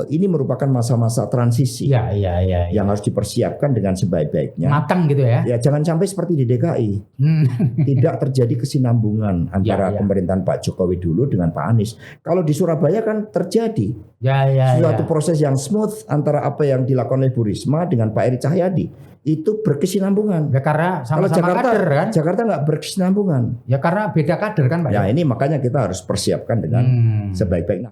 ini merupakan masa-masa transisi Ya. yang harus dipersiapkan dengan sebaik-baiknya. Matang gitu ya. Ya jangan sampai seperti di DKI, tidak terjadi kesinambungan antara pemerintahan Pak Jokowi dulu dengan Pak Anies. Kalau di Surabaya kan terjadi suatu proses yang smooth antara apa yang dilakukan oleh Bu Risma dengan Pak Eri Cahyadi. Itu berkesinambungan. Ya karena sama-sama kader kan. Jakarta nggak berkesinambungan. Ya karena beda kader kan Pak. Ya ini makanya kita harus persiapkan dengan sebaik-baiknya.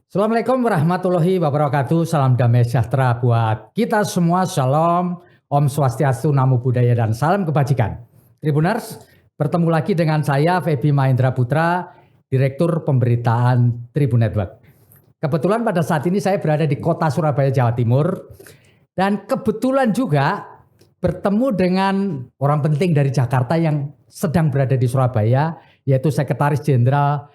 Assalamualaikum warahmatullahi wabarakatuh. Salam damai sejahtera buat kita semua. Shalom, Om Swastiastu, Namo Buddhaya, dan salam kebajikan. Tribuners, bertemu lagi dengan saya Feby Mahendra Putra, Direktur Pemberitaan Tribun Network. Kebetulan pada saat ini saya berada di kota Surabaya, Jawa Timur. Dan kebetulan juga bertemu dengan orang penting dari Jakarta yang sedang berada di Surabaya, yaitu Sekretaris Jenderal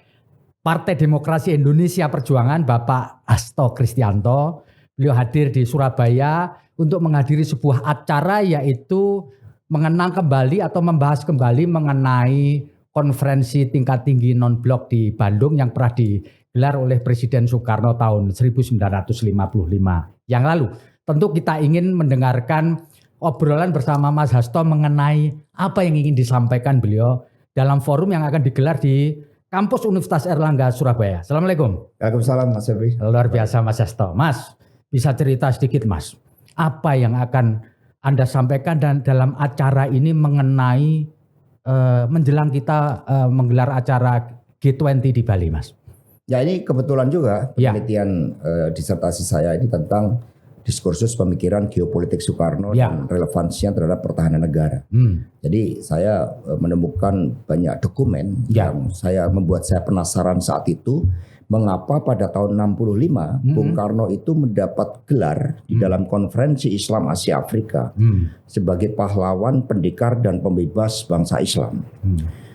Partai Demokrasi Indonesia Perjuangan, Bapak Hasto Kristianto. Beliau hadir di Surabaya untuk menghadiri sebuah acara, yaitu mengenang kembali atau membahas kembali mengenai konferensi tingkat tinggi non-blok di Bandung yang pernah digelar oleh Presiden Soekarno tahun 1955 yang lalu. Tentu kita ingin mendengarkan obrolan bersama Mas Hasto mengenai apa yang ingin disampaikan beliau dalam forum yang akan digelar di Kampus Universitas Airlangga Surabaya. Assalamualaikum. Waalaikumsalam Mas Feby. Luar biasa Mas Hasto. Mas, bisa cerita sedikit Mas, apa yang akan Anda sampaikan dan dalam acara ini mengenai menjelang kita menggelar acara G20 di Bali, Mas? Ya ini kebetulan juga penelitian disertasi saya ini tentang diskursus pemikiran geopolitik Soekarno dan relevansinya terhadap pertahanan negara. Jadi saya menemukan banyak dokumen yang membuat saya penasaran saat itu. Mengapa pada tahun 65 Bung Karno itu mendapat gelar di dalam konferensi Islam Asia Afrika sebagai pahlawan, pendekar dan pembebas bangsa Islam.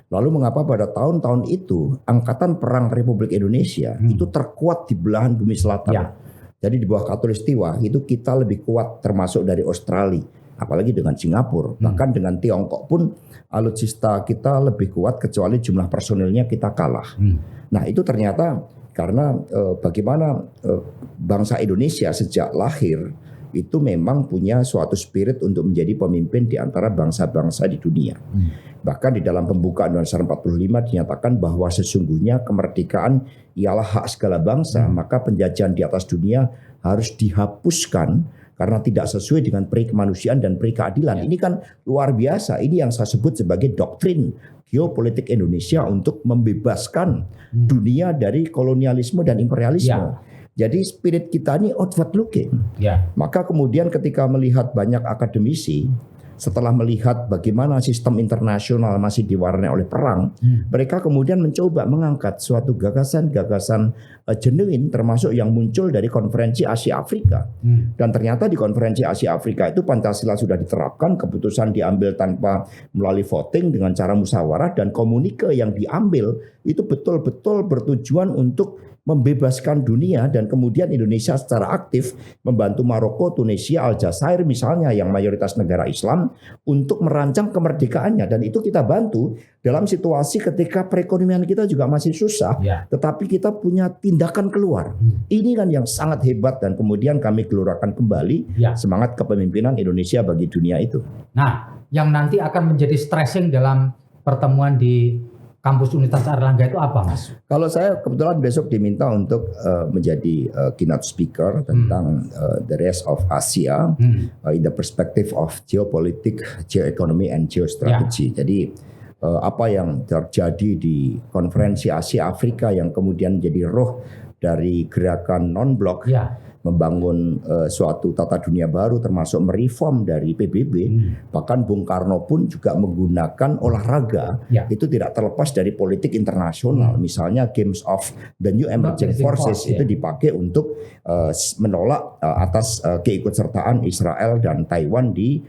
Lalu mengapa pada tahun-tahun itu Angkatan Perang Republik Indonesia itu terkuat di belahan bumi selatan. Jadi di bawah Khatulistiwa itu kita lebih kuat termasuk dari Australia, apalagi dengan Singapura, bahkan dengan Tiongkok pun alutsista kita lebih kuat kecuali jumlah personilnya kita kalah. Nah itu ternyata karena bagaimana bangsa Indonesia sejak lahir itu memang punya suatu spirit untuk menjadi pemimpin di antara bangsa-bangsa di dunia. Bahkan di dalam pembukaan Undang-Undang 45 dinyatakan bahwa sesungguhnya kemerdekaan ialah hak segala bangsa, maka penjajahan di atas dunia harus dihapuskan karena tidak sesuai dengan peri kemanusiaan dan peri keadilan. Ini kan luar biasa. Ini yang saya sebut sebagai doktrin geopolitik Indonesia untuk membebaskan dunia dari kolonialisme dan imperialisme. Jadi spirit kita ini outward looking. Maka kemudian ketika melihat banyak akademisi, setelah melihat bagaimana sistem internasional masih diwarnai oleh perang, mereka kemudian mencoba mengangkat suatu gagasan-gagasan genuine termasuk yang muncul dari konferensi Asia Afrika. Dan ternyata di konferensi Asia Afrika itu Pancasila sudah diterapkan, keputusan diambil tanpa melalui voting dengan cara musyawarah, dan komunike yang diambil itu betul-betul bertujuan untuk membebaskan dunia, dan kemudian Indonesia secara aktif membantu Maroko, Tunisia, Aljazair misalnya yang mayoritas negara Islam untuk merancang kemerdekaannya, dan itu kita bantu dalam situasi ketika perekonomian kita juga masih susah, tetapi kita punya tindakan keluar. Ini kan yang sangat hebat, dan kemudian kami gelurakan kembali semangat kepemimpinan Indonesia bagi dunia itu. Nah, yang nanti akan menjadi stressing dalam pertemuan di Kampus Universitas Airlangga itu apa, Mas? Kalau saya kebetulan besok diminta untuk menjadi keynote speaker tentang the rest of Asia in the perspective of geopolitik, geoeconomy, and geostrategy. Jadi apa yang terjadi di konferensi Asia Afrika yang kemudian menjadi roh dari gerakan non-blok, membangun suatu tata dunia baru termasuk mereform dari PBB. Bahkan Bung Karno pun juga menggunakan olahraga itu tidak terlepas dari politik internasional. Misalnya Games of the New Emerging Forces itu dipakai untuk menolak atas keikutsertaan Israel dan Taiwan di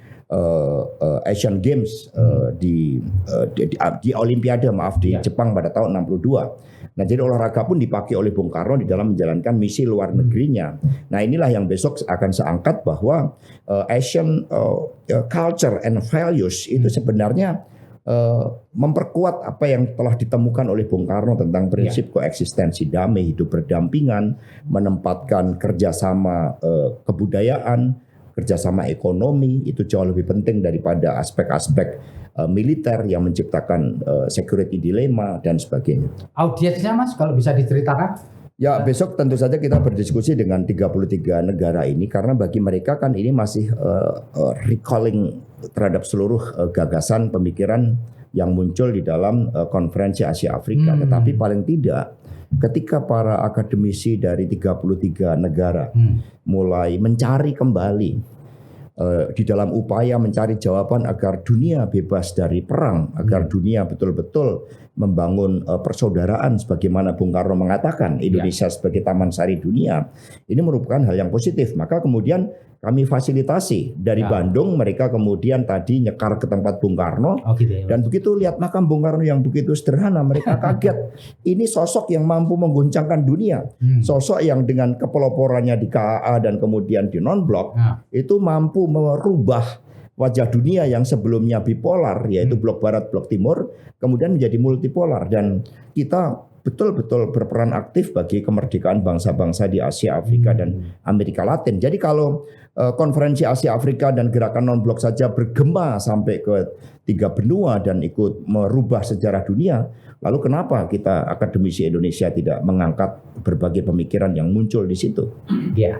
Asian Games di Olimpiade di Jepang pada tahun 62. Nah, jadi olahraga pun dipakai oleh Bung Karno di dalam menjalankan misi luar negerinya. Nah, inilah yang besok akan saya angkat bahwa Asian culture and values itu sebenarnya memperkuat apa yang telah ditemukan oleh Bung Karno tentang prinsip koeksistensi damai, hidup berdampingan, menempatkan kerjasama kebudayaan, kerjasama ekonomi itu jauh lebih penting daripada aspek-aspek militer yang menciptakan security dilema dan sebagainya. Audiensnya Mas kalau bisa diceritakan? Ya, besok tentu saja kita berdiskusi dengan 33 negara ini karena bagi mereka kan ini masih recalling terhadap seluruh gagasan pemikiran yang muncul di dalam konferensi Asia Afrika. Tetapi paling tidak ketika para akademisi dari 33 negara mulai mencari kembali di dalam upaya mencari jawaban agar dunia bebas dari perang, agar dunia betul-betul membangun persaudaraan sebagaimana Bung Karno mengatakan Indonesia sebagai taman sari dunia. Ini merupakan hal yang positif. Maka kemudian kami fasilitasi dari Bandung, mereka kemudian tadi nyekar ke tempat Bung Karno dan begitu lihat makam Bung Karno yang begitu sederhana, mereka kaget. Ini sosok yang mampu mengguncangkan dunia, sosok yang dengan kepeloporannya di KAA dan kemudian di non-blok itu mampu merubah wajah dunia yang sebelumnya bipolar, yaitu blok barat, blok timur, kemudian menjadi multipolar. Dan kita betul-betul berperan aktif bagi kemerdekaan bangsa-bangsa di Asia, Afrika, dan Amerika Latin. Jadi kalau konferensi Asia Afrika dan gerakan non-blok saja bergema sampai ke 3 benua dan ikut merubah sejarah dunia, lalu kenapa kita akademisi Indonesia tidak mengangkat berbagai pemikiran yang muncul di situ? Ya,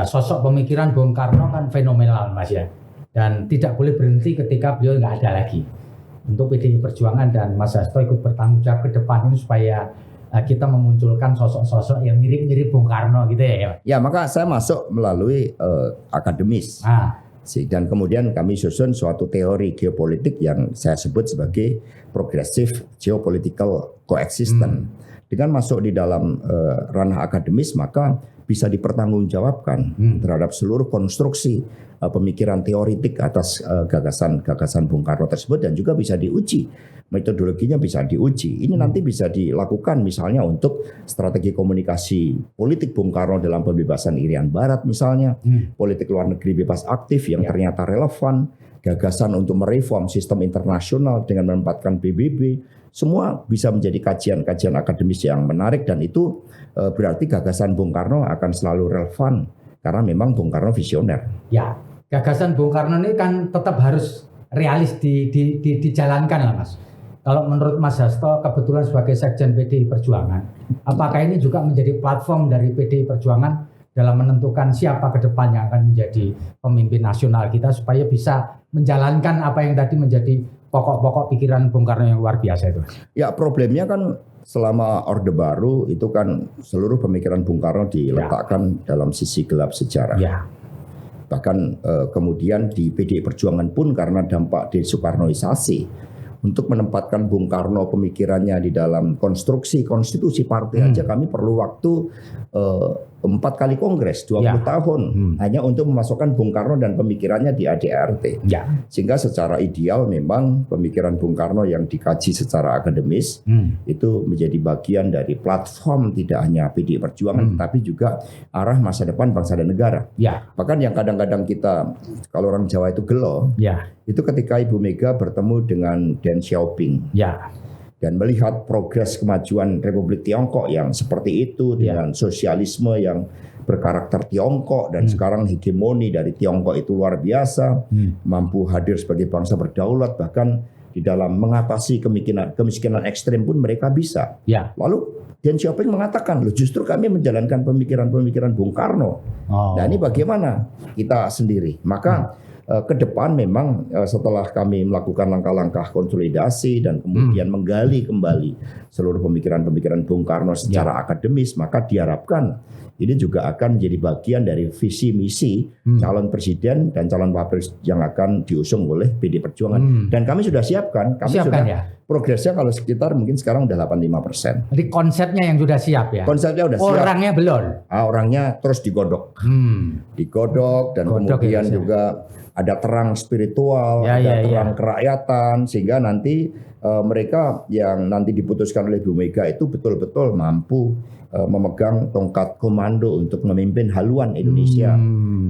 sosok pemikiran Bung Karno kan fenomenal Mas ya, dan tidak boleh berhenti ketika beliau nggak ada lagi. Untuk PDI Perjuangan dan Mas Hasto ikut bertanggung jawab ke depan ini supaya kita memunculkan sosok-sosok yang mirip-mirip Bung Karno gitu ya. Ya, maka saya masuk melalui akademis. Dan kemudian kami susun suatu teori geopolitik yang saya sebut sebagai progressive geopolitical coexistence. Dengan masuk di dalam ranah akademis maka bisa dipertanggungjawabkan terhadap seluruh konstruksi pemikiran teoritik atas gagasan-gagasan Bung Karno tersebut dan juga bisa diuji. Metodologinya bisa diuji. Ini nanti bisa dilakukan misalnya untuk strategi komunikasi politik Bung Karno dalam pembebasan Irian Barat misalnya, politik luar negeri bebas aktif yang ternyata relevan, gagasan untuk mereform sistem internasional dengan menempatkan PBB, semua bisa menjadi kajian-kajian akademis yang menarik dan itu berarti gagasan Bung Karno akan selalu relevan karena memang Bung Karno visioner. Ya, gagasan Bung Karno ini kan tetap harus realis dijalankan lah Mas. Kalau menurut Mas Hasto kebetulan sebagai Sekjen PDI Perjuangan, apakah ini juga menjadi platform dari PDI Perjuangan dalam menentukan siapa ke depan yang akan menjadi pemimpin nasional kita supaya bisa menjalankan apa yang tadi menjadi pokok-pokok pikiran Bung Karno yang luar biasa itu? Ya, problemnya kan selama Orde Baru itu kan seluruh pemikiran Bung Karno diletakkan dalam sisi gelap sejarah. Bahkan kemudian di PDI Perjuangan pun karena dampak desoekarnoisasi untuk menempatkan Bung Karno pemikirannya di dalam konstruksi konstitusi partai aja kami perlu waktu 4 kali kongres 20 tahun hanya untuk memasukkan Bung Karno dan pemikirannya di ADRT. Sehingga secara ideal memang pemikiran Bung Karno yang dikaji secara akademis itu menjadi bagian dari platform tidak hanya PDI Perjuangan tetapi juga arah masa depan bangsa dan negara. Bahkan yang kadang-kadang kita kalau orang Jawa itu gelo, itu ketika Ibu Mega bertemu dengan Deng Xiaoping. Dan melihat progres kemajuan Republik Tiongkok yang seperti itu dengan sosialisme yang berkarakter Tiongkok dan sekarang hegemoni dari Tiongkok itu luar biasa, mampu hadir sebagai bangsa berdaulat bahkan di dalam mengatasi kemiskinan ekstrem pun mereka bisa. Lalu Deng Xiaoping mengatakan, loh justru kami menjalankan pemikiran-pemikiran Bung Karno. Nah ini bagaimana kita sendiri? Maka ke depan memang setelah kami melakukan langkah-langkah konsolidasi dan kemudian menggali kembali seluruh pemikiran-pemikiran Bung Karno secara akademis, maka diharapkan ini juga akan menjadi bagian dari visi misi calon presiden dan calon wakil yang akan diusung oleh PDI Perjuangan. Dan kami sudah siapkan, progresnya kalau sekitar mungkin sekarang udah 85%. Jadi konsepnya yang sudah siap ya? Konsepnya udah siap. Orangnya belum? Orangnya terus digodok. Digodok dan kemudian juga ada terang spiritual, ada terang kerakyatan, sehingga nanti mereka yang nanti diputuskan oleh Bu Mega itu betul-betul mampu memegang tongkat komando untuk memimpin haluan Indonesia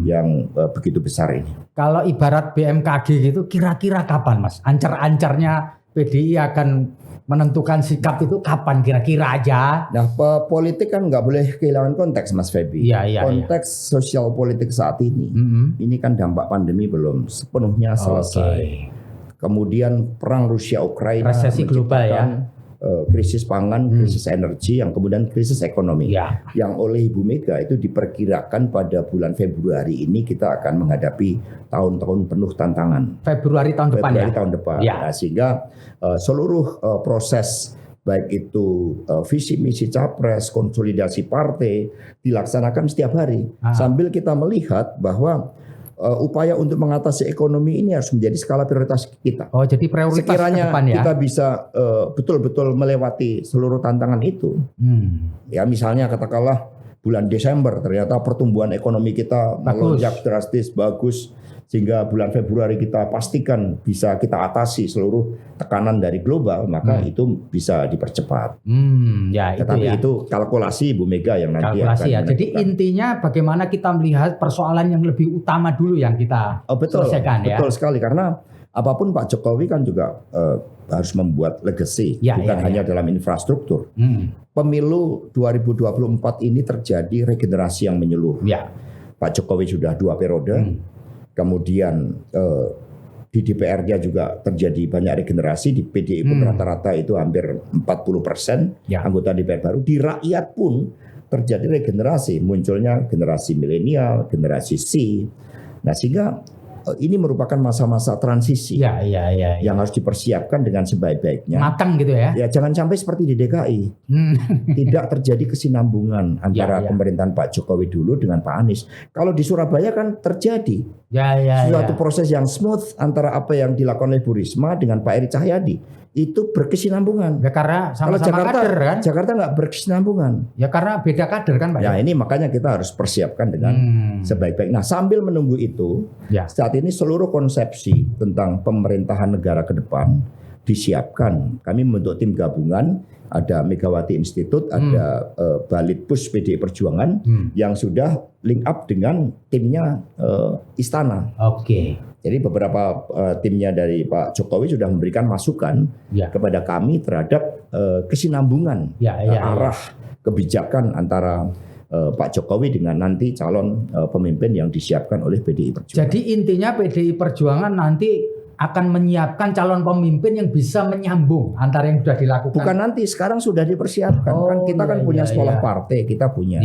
yang begitu besar ini. Kalau ibarat BMKG gitu, kira-kira kapan Mas? Ancar-ancarnya PDI akan menentukan sikap itu kapan kira-kira aja? Nah, politik kan nggak boleh kehilangan konteks, Mas Febi. Konteks sosial politik saat ini, ini kan dampak pandemi belum sepenuhnya selesai. Kemudian perang Rusia Ukraina, resesi global ya. Krisis pangan, krisis energi, yang kemudian krisis ekonomi. Yang oleh Ibu Mega itu diperkirakan pada bulan Februari ini kita akan menghadapi tahun-tahun penuh tantangan. Februari tahun depan. Nah, sehingga seluruh proses baik itu visi misi capres, konsolidasi partai dilaksanakan setiap hari. Sambil kita melihat bahwa upaya untuk mengatasi ekonomi ini harus menjadi skala prioritas kita. Oh, jadi prioritas sekiranya ke depan ya. Kita bisa betul-betul melewati seluruh tantangan itu. Ya misalnya katakanlah bulan Desember ternyata pertumbuhan ekonomi kita melonjak drastis, bagus, sehingga bulan Februari kita pastikan bisa kita atasi seluruh tekanan dari global, maka itu bisa dipercepat. Tetapi itu kalkulasi Bu Mega yang nanti akan menentukan. Jadi intinya bagaimana kita melihat persoalan yang lebih utama dulu yang kita selesaikan ya. Betul sekali, karena apapun Pak Jokowi kan juga harus membuat legacy, bukan hanya dalam infrastruktur. Pemilu 2024 ini terjadi regenerasi yang menyeluruh. Pak Jokowi sudah 2 periode. Kemudian di DPR-nya juga terjadi banyak regenerasi, di PDI pun rata-rata itu hampir 40% anggota DPR baru. Di rakyat pun terjadi regenerasi, munculnya generasi milenial, generasi C. Nah, sehingga ini merupakan masa-masa transisi yang harus dipersiapkan dengan sebaik-baiknya. Matang gitu ya. Ya, jangan sampai seperti di DKI. Tidak terjadi kesinambungan antara pemerintahan Pak Jokowi dulu dengan Pak Anies. Kalau di Surabaya kan terjadi suatu proses yang smooth antara apa yang dilakukan oleh Bu Risma dengan Pak Eri Cahyadi. Itu berkesinambungan. Ya karena sama-sama kader kan. Jakarta nggak berkesinambungan. Ya karena beda kader kan Pak. Ya ini makanya kita harus persiapkan dengan sebaik-baik. Nah, sambil menunggu itu, saat ini seluruh konsepsi tentang pemerintahan negara ke depan disiapkan. Kami membentuk tim gabungan, ada Megawati Institute, ada Balitpus PDI Perjuangan yang sudah link up dengan timnya Istana. Jadi beberapa timnya dari Pak Jokowi sudah memberikan masukan kepada kami terhadap kesinambungan arah kebijakan antara Pak Jokowi dengan nanti calon pemimpin yang disiapkan oleh PDI Perjuangan. Jadi intinya PDI Perjuangan nanti akan menyiapkan calon pemimpin yang bisa menyambung antara yang sudah dilakukan. Bukan nanti, sekarang sudah dipersiapkan. Kita kan punya sekolah partai, kita punya.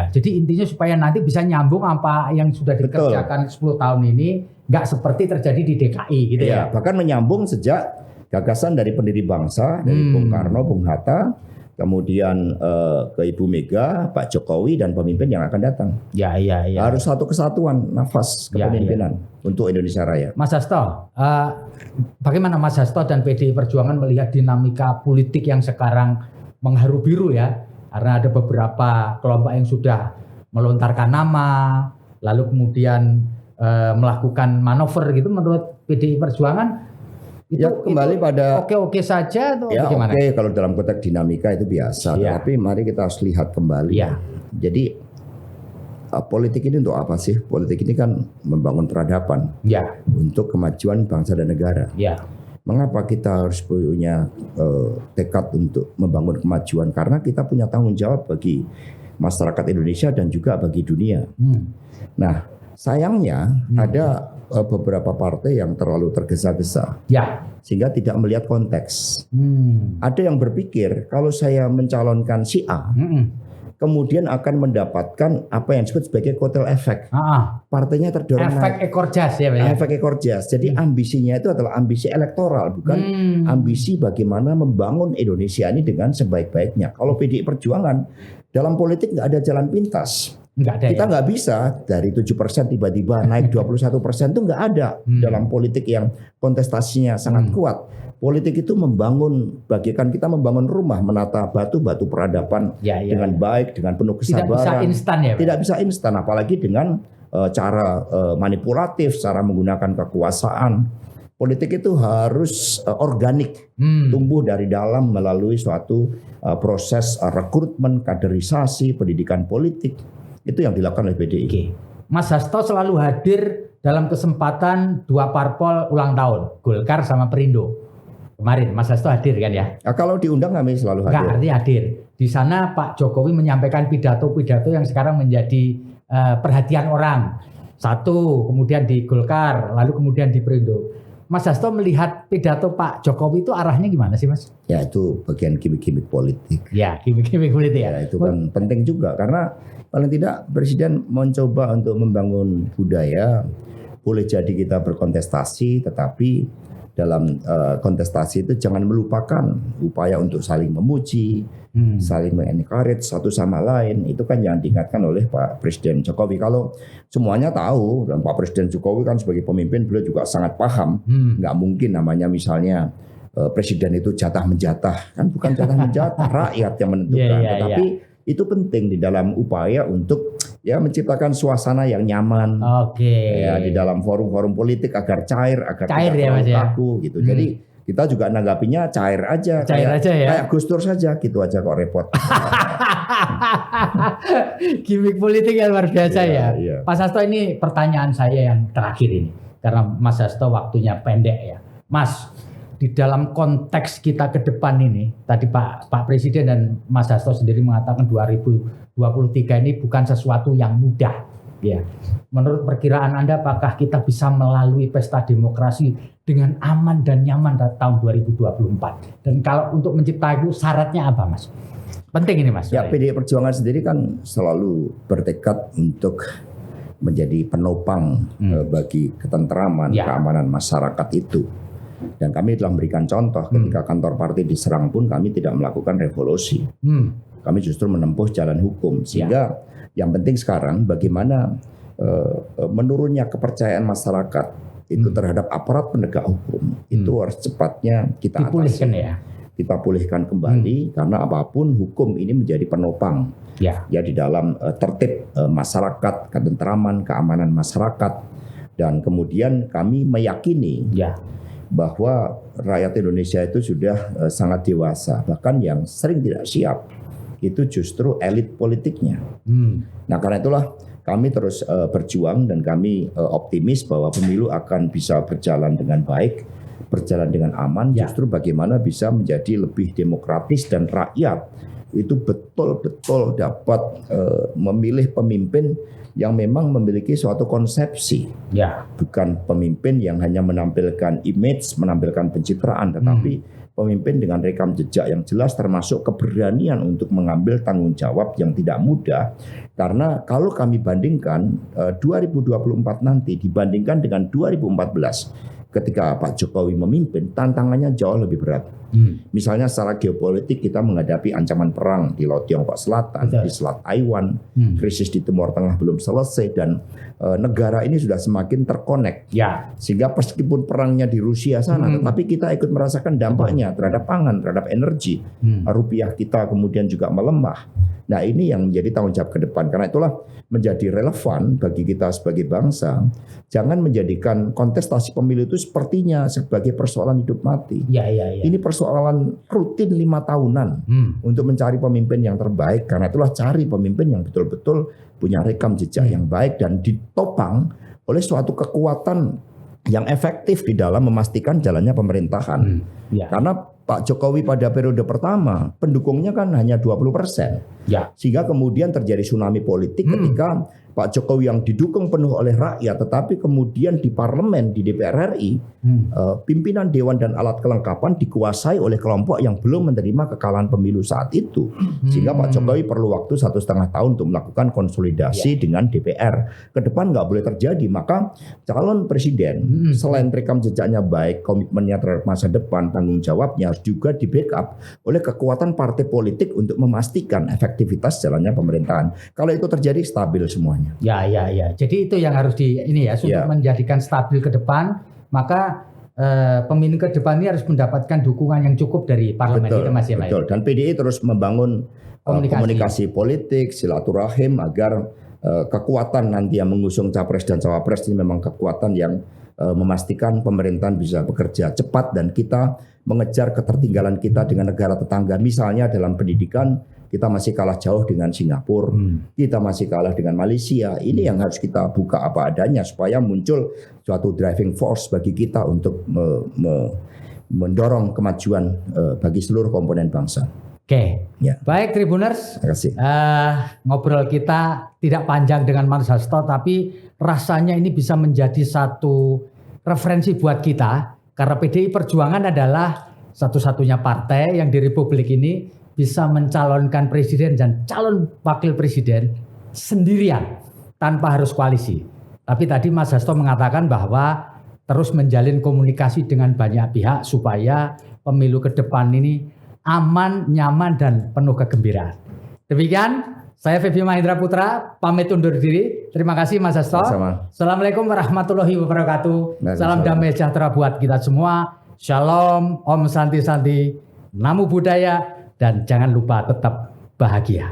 Jadi intinya supaya nanti bisa nyambung apa yang sudah dikerjakan 10 tahun ini, nggak seperti terjadi di DKI gitu ya. Bahkan menyambung sejak gagasan dari pendiri bangsa, dari Bung Karno, Bung Hatta, kemudian ke Ibu Mega, Pak Jokowi dan pemimpin yang akan datang. Harus satu kesatuan nafas kepemimpinan untuk Indonesia Raya. Mas Hasto, bagaimana Mas Hasto dan PDI Perjuangan melihat dinamika politik yang sekarang mengharu biru ya? Karena ada beberapa kelompok yang sudah melontarkan nama, lalu kemudian melakukan manuver gitu. Menurut PDI Perjuangan kembali pada oke saja atau bagaimana? Kalau dalam konteks dinamika itu biasa, tapi mari kita harus lihat kembali. Jadi politik ini untuk apa sih? Politik ini kan membangun peradaban untuk kemajuan bangsa dan negara. Mengapa kita harus punya tekad untuk membangun kemajuan? Karena kita punya tanggung jawab bagi masyarakat Indonesia dan juga bagi dunia. Nah, sayangnya ada beberapa partai yang terlalu tergesa-gesa, sehingga tidak melihat konteks. Ada yang berpikir kalau saya mencalonkan si A, kemudian akan mendapatkan apa yang disebut sebagai kotel efek. Partainya terdorong efek ekor jas ya, Pak. Efek ekor jas. Jadi ambisinya itu adalah ambisi elektoral, bukan ambisi bagaimana membangun Indonesia ini dengan sebaik-baiknya. Kalau PDI Perjuangan dalam politik nggak ada jalan pintas. Kita nggak bisa dari 7% tiba-tiba naik 21% itu nggak ada dalam politik yang kontestasinya sangat kuat. Politik itu membangun, bagikan kita membangun rumah, menata batu-batu peradaban dengan baik, dengan penuh kesabaran. Tidak bisa instan ya, Pak? Tidak bisa instan, apalagi dengan cara manipulatif, cara menggunakan kekuasaan. Politik itu harus organik, tumbuh dari dalam melalui suatu proses rekrutmen, kaderisasi, pendidikan politik. Itu yang dilakukan oleh PDI. Oke. Mas Hasto selalu hadir dalam kesempatan 2 parpol ulang tahun, Golkar sama Perindo. Kemarin Mas Hasto hadir kan ya? Nah, kalau diundang kami selalu hadir. Enggak, artinya hadir. Di sana Pak Jokowi menyampaikan pidato-pidato yang sekarang menjadi perhatian orang. Satu, kemudian di Golkar, lalu kemudian di Perindo. Mas Hasto melihat pidato Pak Jokowi itu arahnya gimana sih, Mas? Ya, itu bagian gimmick-gimmick politik. Ya, gimmick-gimmick politik ya. Ya, itu kan penting juga karena paling tidak Presiden mencoba untuk membangun budaya. Boleh jadi kita berkontestasi, tetapi dalam kontestasi itu jangan melupakan upaya untuk saling memuji, saling mengencourage satu sama lain. Itu kan yang diingatkan oleh Pak Presiden Jokowi. Kalau semuanya tahu, dan Pak Presiden Jokowi kan sebagai pemimpin beliau juga sangat paham, nggak mungkin namanya misalnya presiden itu jatah menjatah, kan bukan jatah menjatah, rakyat yang menentukan. Tetapi itu penting di dalam upaya untuk ya menciptakan suasana yang nyaman. Ya, di dalam forum-forum politik agar cair tidak terlalu kaku gitu. Jadi kita juga nanggapinya cair aja, kayak Gus Dur saja gitu aja kok repot. Gimik politik yang luar biasa ya. Mas Hasto, ini pertanyaan saya yang terakhir ini karena Mas Hasto waktunya pendek ya. Mas, di dalam konteks kita ke depan ini, tadi Pak Presiden dan Mas Hasto sendiri mengatakan 2023 ini bukan sesuatu yang mudah. Ya, menurut perkiraan Anda, apakah kita bisa melalui pesta demokrasi dengan aman dan nyaman tahun 2024? Dan kalau untuk menciptakan itu syaratnya apa, Mas? Penting ini, Mas. Ya, PDI Perjuangan sendiri kan selalu bertekad untuk menjadi penopang bagi ketenteraman, keamanan masyarakat itu. Dan kami telah memberikan contoh ketika kantor partai diserang pun kami tidak melakukan revolusi. Kami justru menempuh jalan hukum. Sehingga yang penting sekarang bagaimana menurunnya kepercayaan masyarakat itu terhadap aparat penegak hukum. Itu harus cepatnya kita dipulihkan atasi. Kita pulihkan kembali karena apapun hukum ini menjadi penopang ya di dalam tertib masyarakat, ketenteraman, keamanan masyarakat. Dan kemudian kami meyakini bahwa rakyat Indonesia itu sudah sangat dewasa, bahkan yang sering tidak siap itu justru elit politiknya. Nah, karena itulah kami terus berjuang dan kami optimis bahwa pemilu akan bisa berjalan dengan baik, berjalan dengan aman. Justru bagaimana bisa menjadi lebih demokratis dan rakyat itu betul-betul dapat memilih pemimpin yang memang memiliki suatu konsepsi, bukan pemimpin yang hanya menampilkan image, menampilkan pencitraan, tetapi pemimpin dengan rekam jejak yang jelas, termasuk keberanian untuk mengambil tanggung jawab yang tidak mudah. Karena kalau kami bandingkan 2024 nanti dibandingkan dengan 2014, ketika Pak Jokowi memimpin, tantangannya jauh lebih berat. Misalnya secara geopolitik kita menghadapi ancaman perang di Laut Tiongkok Selatan, di Selat Taiwan, krisis di Timur Tengah belum selesai dan negara ini sudah semakin terkonek. Sehingga meskipun perangnya di Rusia sana, tetapi kita ikut merasakan dampaknya terhadap pangan, terhadap energi. Rupiah kita kemudian juga melemah. Nah, ini yang menjadi tanggung jawab ke depan. Karena itulah menjadi relevan bagi kita sebagai bangsa. Jangan menjadikan kontestasi pemilu itu sepertinya sebagai persoalan hidup mati. Ini persoalan rutin 5 tahunan untuk mencari pemimpin yang terbaik. Karena itulah cari pemimpin yang betul-betul punya rekam jejak yang baik dan ditopang oleh suatu kekuatan yang efektif di dalam memastikan jalannya pemerintahan. Karena Pak Jokowi pada periode pertama pendukungnya kan hanya 20%. Sehingga kemudian terjadi tsunami politik ketika Pak Jokowi yang didukung penuh oleh rakyat, tetapi kemudian di parlemen, di DPR RI, pimpinan dewan dan alat kelengkapan dikuasai oleh kelompok yang belum menerima kekalahan pemilu saat itu. Sehingga Pak Jokowi perlu waktu 1,5 tahun untuk melakukan konsolidasi dengan DPR. Ke depan nggak boleh terjadi, maka calon presiden selain rekam jejaknya baik, komitmennya terhadap masa depan, tanggung jawabnya harus juga di backup oleh kekuatan partai politik untuk memastikan efektivitas jalannya pemerintahan. Kalau itu terjadi, stabil semuanya. Jadi itu yang harus untuk menjadikan stabil ke depan, maka pemilu ke depan ini harus mendapatkan dukungan yang cukup dari parlemen. Betul. Dan PDI terus membangun komunikasi politik, silaturahim agar kekuatan nanti yang mengusung capres dan cawapres ini memang kekuatan yang memastikan pemerintahan bisa bekerja cepat dan kita mengejar ketertinggalan kita dengan negara tetangga. Misalnya dalam pendidikan kita masih kalah jauh dengan Singapura, kita masih kalah dengan Malaysia. Ini yang harus kita buka apa adanya supaya muncul suatu driving force bagi kita untuk mendorong kemajuan bagi seluruh komponen bangsa. Oke, ya. Baik Tribuners, terima kasih. Ngobrol kita tidak panjang dengan Mas Hasto, tapi rasanya ini bisa menjadi satu referensi buat kita, karena PDI Perjuangan adalah satu-satunya partai yang di Republik ini bisa mencalonkan presiden dan calon wakil presiden sendirian tanpa harus koalisi. Tapi tadi Mas Hasto mengatakan bahwa terus menjalin komunikasi dengan banyak pihak supaya pemilu ke depan ini aman, nyaman, dan penuh kegembiraan. Demikian, saya Febi Mahindra Putra, pamit undur diri. Terima kasih Mas Hasto. Sama. Assalamualaikum warahmatullahi wabarakatuh. Salam damai sejahtera buat kita semua. Shalom, Om Santi Santi, Namo Buddhaya, dan jangan lupa tetap bahagia.